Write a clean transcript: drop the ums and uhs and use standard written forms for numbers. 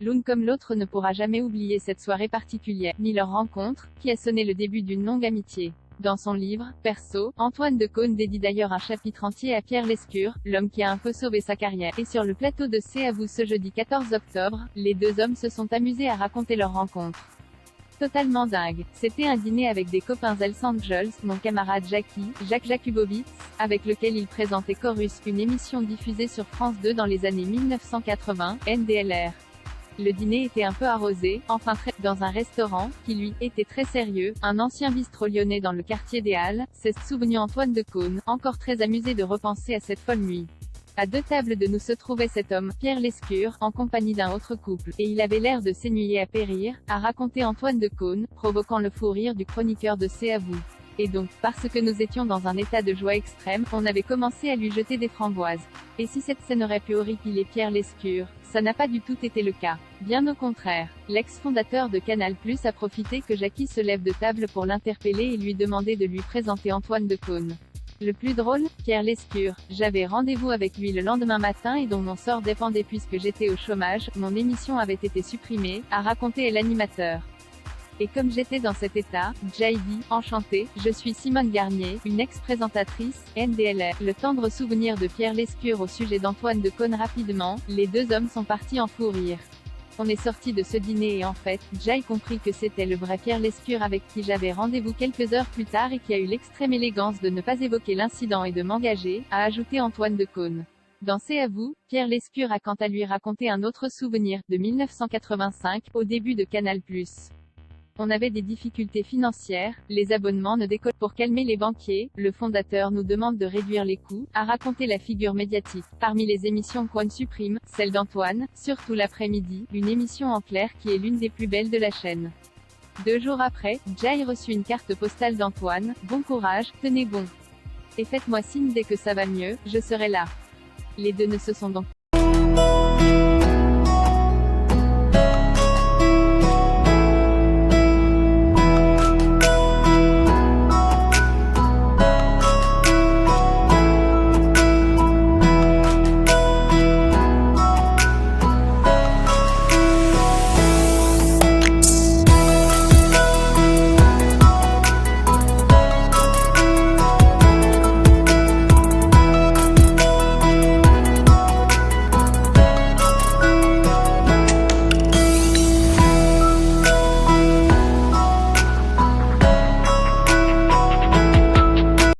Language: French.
L'une comme l'autre ne pourra jamais oublier cette soirée particulière, ni leur rencontre, qui a sonné le début d'une longue amitié. Dans son livre, Perso, Antoine de Caunes dédie d'ailleurs un chapitre entier à Pierre Lescure, l'homme qui a un peu sauvé sa carrière. Et sur le plateau de C'est à vous ce jeudi 14 octobre, les deux hommes se sont amusés à raconter leur rencontre. Totalement dingue. C'était un dîner avec des copains Els Angels, mon camarade Jackie, Jacques Jakubowicz, avec lequel il présentait Chorus, une émission diffusée sur France 2 dans les années 1980, NDLR. Le dîner était un peu arrosé, enfin très, dans un restaurant, qui lui, était très sérieux, un ancien bistrot lyonnais dans le quartier des Halles, s'est souvenu Antoine de Caunes, encore très amusé de repenser à cette folle nuit. À 2 tables de nous se trouvait cet homme, Pierre Lescure, en compagnie d'un autre couple, et il avait l'air de s'ennuyer à périr, a raconté Antoine de Caunes, provoquant le fou rire du chroniqueur de C'est à vous. Et donc, parce que nous étions dans un état de joie extrême, on avait commencé à lui jeter des framboises. Et si cette scène aurait pu horripiler Pierre Lescure, ça n'a pas du tout été le cas. Bien au contraire. L'ex-fondateur de Canal+ a profité que Jackie se lève de table pour l'interpeller et lui demander de lui présenter Antoine de Caunes. Le plus drôle, Pierre Lescure, j'avais rendez-vous avec lui le lendemain matin et dont mon sort dépendait puisque j'étais au chômage, mon émission avait été supprimée, a raconté l'animateur. Et comme j'étais dans cet état, Jay dit, enchanté, je suis Simone Garnier, une ex-présentatrice, NDLR. Le tendre souvenir de Pierre Lescure au sujet d'Antoine de Caunes rapidement, les deux hommes sont partis en fou rire. On est sorti de ce dîner et en fait, Jay compris que c'était le vrai Pierre Lescure avec qui j'avais rendez-vous quelques heures plus tard et qui a eu l'extrême élégance de ne pas évoquer l'incident et de m'engager, a ajouté Antoine de Caunes. Dans C'est à vous, Pierre Lescure a quant à lui raconté un autre souvenir, de 1985, au début de Canal+. On avait des difficultés financières, les abonnements ne décollent pour calmer les banquiers, le fondateur nous demande de réduire les coûts, a raconté la figure médiatique. Parmi les émissions qu'on supprime, celle d'Antoine, surtout l'après-midi, une émission en clair qui est l'une des plus belles de la chaîne. 2 jours après, Jay reçut une carte postale d'Antoine, bon courage, tenez bon. Et faites-moi signe dès que ça va mieux, je serai là. Les deux ne se sont donc